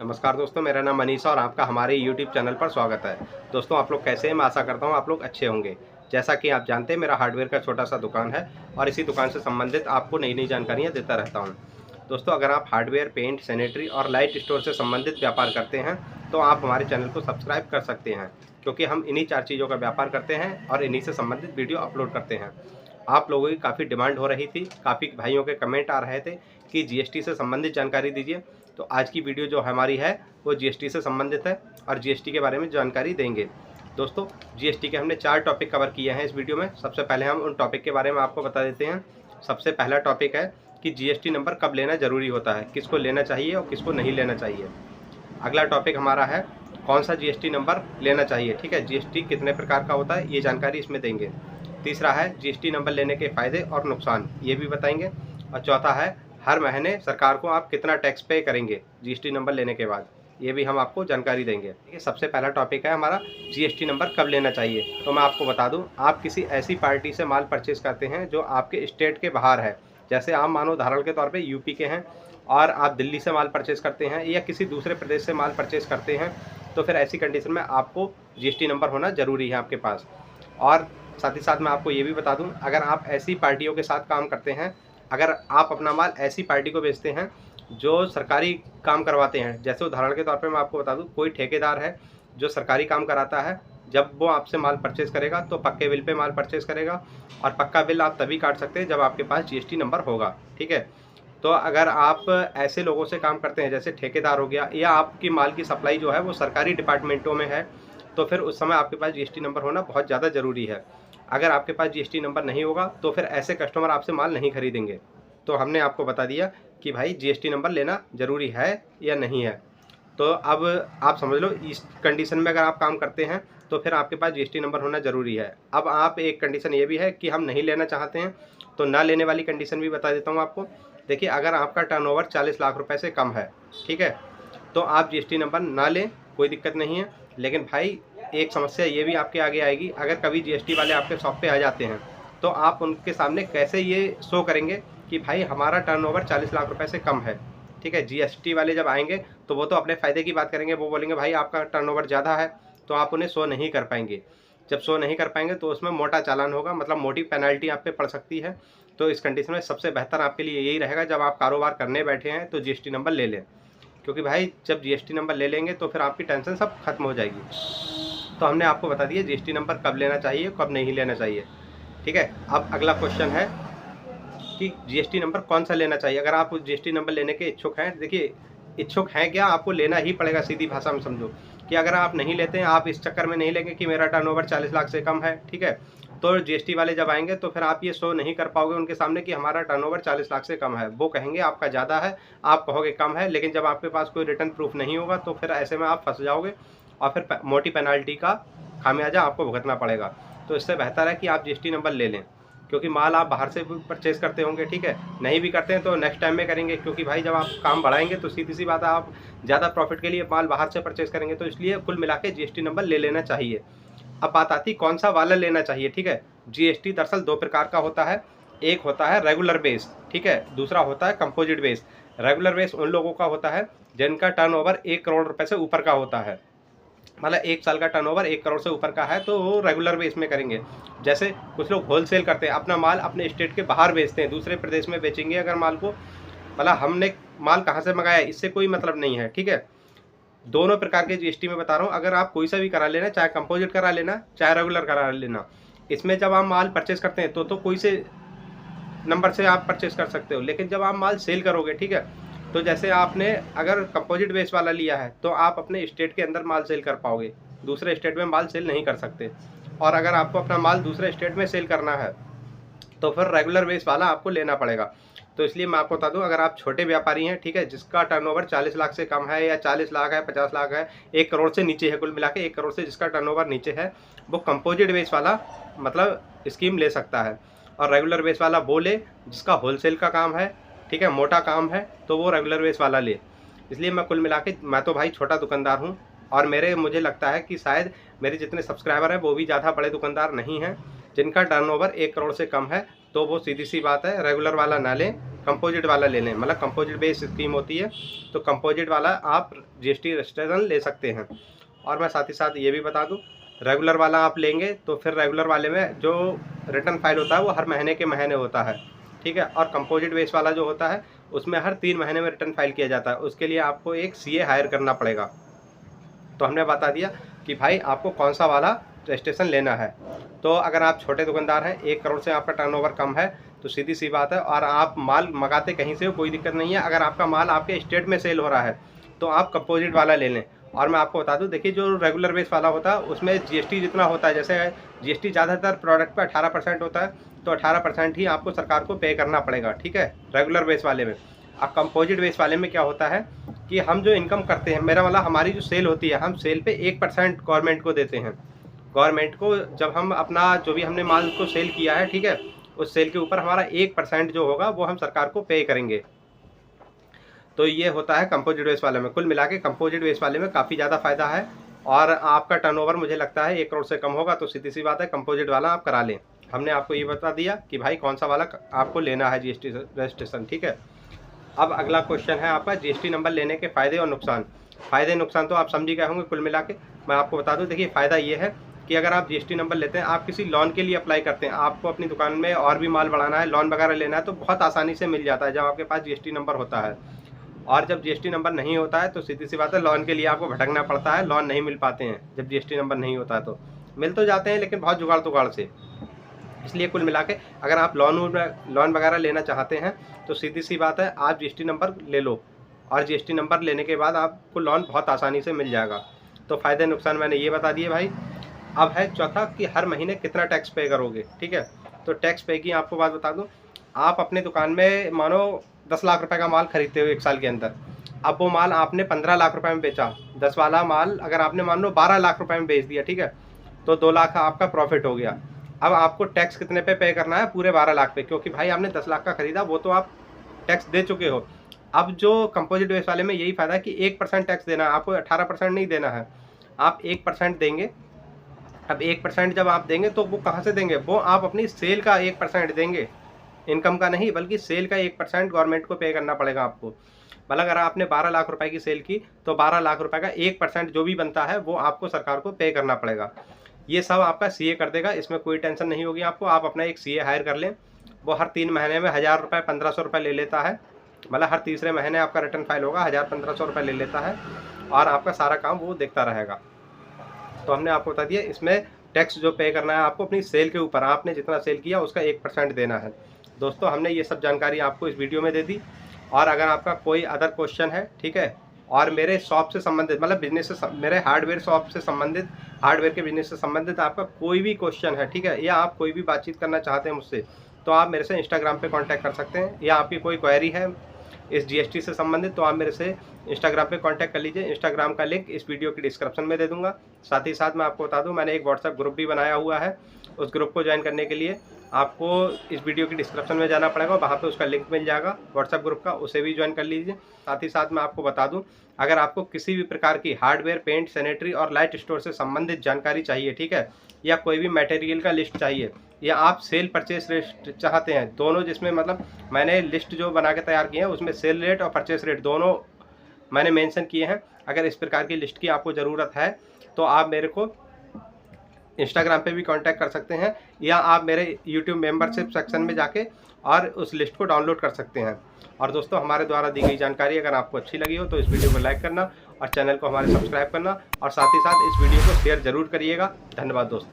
नमस्कार दोस्तों, मेरा नाम मनीषा और आपका हमारे YouTube चैनल पर स्वागत है। दोस्तों, आप लोग कैसे हैं? मैं आशा करता हूँ आप लोग अच्छे होंगे। जैसा कि आप जानते हैं, मेरा हार्डवेयर का छोटा-सा दुकान है और इसी दुकान से संबंधित आपको नई-नई जानकारियाँ देता रहता हूँ। दोस्तों, अगर आप हार्डवेयर, पेंट, सैनिटरी और लाइट स्टोर से संबंधित व्यापार करते हैं, तो आप हमारे चैनल को सब्सक्राइब कर सकते हैं, क्योंकि हम इन्हीं 4 चीज़ों का व्यापार करते हैं और इन्हीं से संबंधित वीडियो अपलोड करते हैं। आप लोगों की काफ़ी डिमांड हो रही थी, काफ़ी भाइयों के कमेंट आ रहे थे कि जीएसटी से संबंधित जानकारी दीजिए। तो आज की वीडियो जो हमारी है वो जीएसटी से संबंधित है और जीएसटी के बारे में जानकारी देंगे। दोस्तों, जीएसटी के हमने 4 टॉपिक कवर किए हैं इस वीडियो में। सबसे पहले हम उन टॉपिक के बारे में आपको बता देते हैं। सबसे पहला टॉपिक है कि जीएसटी नंबर कब लेना ज़रूरी होता है, किसको लेना चाहिए और किसको नहीं लेना चाहिए। अगला टॉपिक हमारा है कौन सा जीएसटी नंबर लेना चाहिए, ठीक है, जीएसटी कितने प्रकार का होता है, ये जानकारी इसमें देंगे। तीसरा है जीएसटी नंबर लेने के फ़ायदे और नुकसान, ये भी बताएंगे। और चौथा है हर महीने सरकार को आप कितना टैक्स पे करेंगे जीएसटी नंबर लेने के बाद, ये भी हम आपको जानकारी देंगे। ठीक है, सबसे पहला टॉपिक है हमारा जीएसटी नंबर कब लेना चाहिए। तो मैं आपको बता दूं, आप किसी ऐसी पार्टी से माल परचेज करते हैं जो आपके स्टेट के बाहर है। जैसे आप मानो उदाहरण के तौर पे यूपी के हैं और आप दिल्ली से माल परचेज करते हैं या किसी दूसरे प्रदेश से माल परचेज करते हैं, तो फिर ऐसी कंडीशन में आपको जीएसटी नंबर होना ज़रूरी है आपके पास। और साथ ही साथ मैं आपको ये भी बता दूं, अगर आप ऐसी पार्टियों के साथ काम करते हैं, अगर आप अपना माल ऐसी पार्टी को बेचते हैं जो सरकारी काम करवाते हैं, जैसे उदाहरण के तौर पे मैं आपको बता दूं, कोई ठेकेदार है जो सरकारी काम कराता है, जब वो आपसे माल परचेज़ करेगा तो पक्के बिल पे माल परचेज़ करेगा और पक्का बिल आप तभी काट सकते हैं जब आपके पास जीएसटी नंबर होगा। ठीक है, तो अगर आप ऐसे लोगों से काम करते हैं जैसे ठेकेदार हो गया या आपकी माल की सप्लाई जो है वो सरकारी डिपार्टमेंटों में है, तो फिर उस समय आपके पास जीएसटी नंबर होना बहुत ज़्यादा ज़रूरी है। अगर आपके पास जीएसटी नंबर नहीं होगा तो फिर ऐसे कस्टमर आपसे माल नहीं खरीदेंगे। तो हमने आपको बता दिया कि भाई जीएसटी नंबर लेना ज़रूरी है या नहीं है। तो अब आप समझ लो, इस कंडीशन में अगर आप काम करते हैं तो फिर आपके पास जीएसटी नंबर होना ज़रूरी है। अब आप एक कंडीशन ये भी है कि हम नहीं लेना चाहते हैं, तो ना लेने वाली कंडीशन भी बता देता हूँ आपको। देखिए, अगर आपका टर्नओवर 40 लाख रुपए से कम है, ठीक है, तो आप जीएसटी नंबर ना लें, कोई दिक्कत नहीं है। लेकिन भाई एक समस्या ये भी आपके आगे आएगी, अगर कभी जीएसटी वाले आपके शॉप पे आ जाते हैं तो आप उनके सामने कैसे ये शो करेंगे कि भाई हमारा टर्नओवर 40 लाख रुपए से कम है। ठीक है, जीएसटी वाले जब आएंगे तो वो तो अपने फ़ायदे की बात करेंगे, वो बोलेंगे भाई आपका टर्नओवर ज़्यादा है, तो आप उन्हें शो नहीं कर पाएंगे। जब शो नहीं कर पाएंगे तो उसमें मोटा चालान होगा, मतलब मोटी पेनल्टी आप पे पड़ सकती है। तो इस कंडीशन में सबसे बेहतर आपके लिए यही रहेगा, जब आप कारोबार करने बैठे हैं तो जीएसटी नंबर ले लें, क्योंकि भाई जब जीएसटी नंबर ले लेंगे तो फिर आपकी टेंशन सब खत्म हो जाएगी। तो हमने आपको बता दिया जीएसटी नंबर कब लेना चाहिए, कब नहीं लेना चाहिए। ठीक है, अब अगला क्वेश्चन है कि जीएसटी नंबर कौन सा लेना चाहिए। अगर आप जीएसटी नंबर लेने के इच्छुक हैं, देखिए इच्छुक हैं क्या, आपको लेना ही पड़ेगा। सीधी भाषा में समझो कि अगर आप नहीं लेते हैं, आप इस चक्कर में नहीं लेंगे कि मेरा टर्नओवर 40 लाख से कम है, ठीक है, तो जीएसटी वाले जब आएंगे तो फिर आप ये शो नहीं कर पाओगे उनके सामने कि हमारा टर्नओवर 40 लाख से कम है। वो कहेंगे आपका ज़्यादा है, आप कहोगे कम है, लेकिन जब आपके पास कोई रिटर्न प्रूफ नहीं होगा तो फिर ऐसे में आप फंस जाओगे और फिर मोटी पेनल्टी का खामियाजा आपको भुगतना पड़ेगा। तो इससे बेहतर है कि आप जीएसटी नंबर ले लें, क्योंकि माल आप बाहर से भी परचेज़ करते होंगे, ठीक है, नहीं भी करते हैं तो नेक्स्ट टाइम में करेंगे, क्योंकि भाई जब आप काम बढ़ाएंगे तो सीधी सी बात है, आप ज़्यादा प्रॉफिट के लिए माल बाहर से परचेज़ करेंगे। तो इसलिए कुल मिला के जीएसटी नंबर ले लेना चाहिए। अब बात आती कौन सा वाला लेना चाहिए। ठीक है, जीएसटी दरअसल 2 प्रकार का होता है। एक होता है रेगुलर बेस, ठीक है, दूसरा होता है कंपोजिट बेस। रेगुलर बेस उन लोगों का होता है जिनका टर्नओवर 1 करोड़ रुपए से ऊपर का होता है, मतलब 1 साल का टर्नओवर 1 करोड़ से ऊपर का है, तो वो रेगुलर बेस में करेंगे। जैसे कुछ लोग होलसेल करते हैं, अपना माल अपने स्टेट के बाहर बेचते हैं, दूसरे प्रदेश में बेचेंगे अगर माल को, मतलब हमने माल कहाँ से मंगाया इससे कोई मतलब नहीं है। ठीक है, दोनों प्रकार के जीएसटी में बता रहा हूँ, अगर आप कोई सा भी करा लेना, चाहे कंपोजिट करा लेना चाहे रेगुलर करा लेना, इसमें जब आप माल परचेस करते हैं तो कोई से नंबर से आप परचेस कर सकते हो। लेकिन जब आप माल सेल करोगे, ठीक है, तो जैसे आपने अगर कंपोजिट बेस वाला लिया है तो आप अपने स्टेट के अंदर माल सेल कर पाओगे, दूसरे स्टेट में माल सेल नहीं कर सकते। और अगर आपको अपना माल दूसरे स्टेट में सेल करना है तो फिर रेगुलर बेस वाला आपको लेना पड़ेगा। तो इसलिए मैं आपको बता दूं, अगर आप छोटे व्यापारी हैं, ठीक है, जिसका टर्नओवर 40 लाख से कम है या 40 लाख है, 50 लाख है, 1 करोड़ से नीचे है, कुल मिला के 1 करोड़ से जिसका टर्नओवर नीचे है, वो कंपोजिट बेस वाला मतलब स्कीम ले सकता है। और रेगुलर बेस वाला वो ले जिसका होलसेल का काम है, ठीक है, मोटा काम है, तो वो रेगुलर बेस वाला ले। इसलिए मैं कुल मिला के, मैं तो भाई छोटा दुकानदार हूँ और मुझे लगता है कि शायद मेरे जितने सब्सक्राइबर हैं वो भी ज़्यादा बड़े दुकानदार नहीं हैं जिनका टर्नओवर 1 करोड़ से कम है, तो वो सीधी सी बात है रेगुलर वाला ना लें, कंपोजिट वाला ले लें। मतलब कंपोजिट बेस्ड स्कीम होती है, तो कंपोजिट वाला आप जीएसटी रजिस्ट्रेशन ले सकते हैं। और मैं साथ ही साथ ये भी बता दूं, रेगुलर वाला आप लेंगे तो फिर रेगुलर वाले में जो रिटर्न फाइल होता है वो हर महीने के महीने होता है, ठीक है। और कंपोजिट बेस वाला जो होता है उसमें हर 3 महीने में रिटर्न फाइल किया जाता है। उसके लिए आपको एक सीए हायर करना पड़ेगा। तो हमने बता दिया कि भाई आपको कौन सा वाला रजिस्ट्रेशन लेना है। तो अगर आप छोटे दुकानदार हैं, 1 करोड़ से आपका टर्नओवर कम है, तो सीधी सी बात है, और आप माल मंगाते कहीं से हो, कोई दिक्कत नहीं है। अगर आपका माल आपके स्टेट में सेल हो रहा है तो आप कंपोजिट वाला ले लें। और मैं आपको बता दूं, देखिए जो रेगुलर बेस वाला होता है उसमें जीएसटी जितना होता है, जैसे जीएसटी ज़्यादातर प्रोडक्ट पर 18% होता है, तो 18% ही आपको सरकार को पे करना पड़ेगा, ठीक है, रेगुलर बेस वाले में। अब कंपोजिट बेस वाले में क्या होता है कि हम जो इनकम करते हैं, मेरा वाला हमारी जो सेल होती है, हम सेल पे 1% गवर्नमेंट को देते हैं। गवर्नमेंट को जब हम अपना जो भी हमने माल को सेल किया है, ठीक है, उस सेल के ऊपर हमारा 1% जो होगा वो हम सरकार को पे करेंगे। तो ये होता है कंपोजिट बेस वाले में। कुल मिला के कंपोजिट बेस वाले में काफ़ी ज़्यादा फायदा है। और आपका टर्नओवर मुझे लगता है 1 करोड़ से कम होगा, तो सीधी सी बात है कंपोजिट वाला आप करा लें। हमने आपको ये बता दिया कि भाई कौन सा वाला आपको लेना है जीएसटी रजिस्ट्रेशन, ठीक है। अब अगला क्वेश्चन है आपका जीएसटी नंबर लेने के फ़ायदे और नुकसान। फ़ायदे नुकसान तो आप समझ ही गए होंगे। कुल मिला के मैं आपको बता दूं, देखिए फ़ायदा ये है कि अगर आप जीएसटी नंबर लेते हैं, आप किसी लोन के लिए अप्लाई करते हैं, आपको अपनी दुकान में और भी माल बढ़ाना है, लोन वगैरह लेना है, तो बहुत आसानी से मिल जाता है जब आपके पास जीएसटी नंबर होता है। और जब जीएसटी नंबर नहीं होता है तो सीधी सी बात है, लोन के लिए आपको भटकना पड़ता है, लोन नहीं मिल पाते हैं। जब जीएसटी नंबर नहीं होता है तो मिल तो जाते हैं, लेकिन बहुत जुगाड़ तुगाड़ से। इसलिए कुल मिला के अगर आप लोन वगैरह लेना चाहते हैं तो सीधी सी बात है, आप जीएसटी नंबर ले लो, और जीएसटी नंबर लेने के बाद आपको लोन बहुत आसानी से मिल जाएगा। तो फ़ायदे नुकसान मैंने ये बता दिए भाई। अब है चौथा कि हर महीने कितना टैक्स पे करोगे, ठीक है। तो टैक्स पे की आपको बात बता दूं, आप अपने दुकान में मानो 10 लाख रुपए का माल खरीदते हो 1 साल के अंदर। अब वो माल आपने 15 लाख रुपए में बेचा, 10 वाला माल अगर आपने मान लो 12 लाख रुपए में बेच दिया, ठीक है, तो 2 लाख आपका प्रॉफिट हो गया। अब आपको टैक्स कितने पे करना है? पूरे 12 लाख पे, क्योंकि भाई आपने 10 लाख का खरीदा, वो तो आप टैक्स दे चुके हो। अब जो कंपोजिट बेस वाले में यही फ़ायदा है कि 1% टैक्स देना है आपको, 18% नहीं देना है, आप 1% देंगे। अब 1% जब आप देंगे तो वो कहाँ से देंगे? वो आप अपनी सेल का 1% देंगे, इनकम का नहीं, बल्कि सेल का 1% गवर्नमेंट को पे करना पड़ेगा आपको। मतलब अगर आपने 12 लाख रुपए की सेल की तो 12 लाख रुपए का 1% जो भी बनता है वो आपको सरकार को पे करना पड़ेगा। ये सब आपका सीए कर देगा, इसमें कोई टेंशन नहीं होगी आपको। आप अपना एक सीए हायर कर लें, वो हर 3 महीने में 1000 रुपये 1500 रुपये ले लेता है। मतलब हर तीसरे महीने आपका रिटर्न फाइल होगा, 1000-1500 रुपये ले लेता है, और आपका सारा काम वो देखता रहेगा। तो हमने आपको बता दिया, इसमें टैक्स जो पे करना है आपको अपनी सेल के ऊपर, आपने जितना सेल किया उसका 1% देना है। दोस्तों हमने ये सब जानकारी आपको इस वीडियो में दे दी। और अगर आपका कोई अदर क्वेश्चन है, ठीक है, और मेरे शॉप से संबंधित, मतलब बिजनेस से, मेरे हार्डवेयर शॉप से संबंधित, हार्डवेयर के बिजनेस से संबंधित आपका कोई भी क्वेश्चन है, ठीक है, या आप कोई भी बातचीत करना चाहते हैं मुझसे, तो आप मेरे से इंस्टाग्राम पे कांटेक्ट कर सकते हैं। या आपकी कोई क्वेरी है इस जीएसटी से संबंधित, तो आप मेरे से इंस्टाग्राम पे कांटेक्ट कर लीजिए। इंस्टाग्राम का लिंक इस वीडियो की डिस्क्रिप्शन में दे दूंगा। साथ ही साथ मैं आपको बता दूं, मैंने एक व्हाट्सएप ग्रुप भी बनाया हुआ है। उस ग्रुप को ज्वाइन करने के लिए आपको इस वीडियो की डिस्क्रिप्शन में जाना पड़ेगा, वहाँ पे उसका लिंक मिल जाएगा व्हाट्सएप ग्रुप का, उसे भी ज्वाइन कर लीजिए। साथ ही साथ मैं आपको बता दूं, अगर आपको किसी भी प्रकार की हार्डवेयर, पेंट, सैनिटरी और लाइट स्टोर से संबंधित जानकारी चाहिए, ठीक है, या कोई भी मटेरियल का लिस्ट चाहिए, या आप सेल परचेस रेट चाहते हैं, दोनों, जिसमें मतलब मैंने लिस्ट जो बना के तैयार की है उसमें सेल रेट और परचेस रेट दोनों मैंने मेंशन किए हैं। अगर इस प्रकार की लिस्ट की आपको ज़रूरत है तो आप मेरे को इंस्टाग्राम पे भी कांटेक्ट कर सकते हैं, या आप मेरे यूट्यूब मेंबरशिप सेक्शन में जाके और उस लिस्ट को डाउनलोड कर सकते हैं। और दोस्तों हमारे द्वारा दी गई जानकारी अगर आपको अच्छी लगी हो तो इस वीडियो को लाइक करना और चैनल को हमारे सब्सक्राइब करना, और साथ ही साथ इस वीडियो को शेयर ज़रूर करिएगा। धन्यवाद दोस्तों।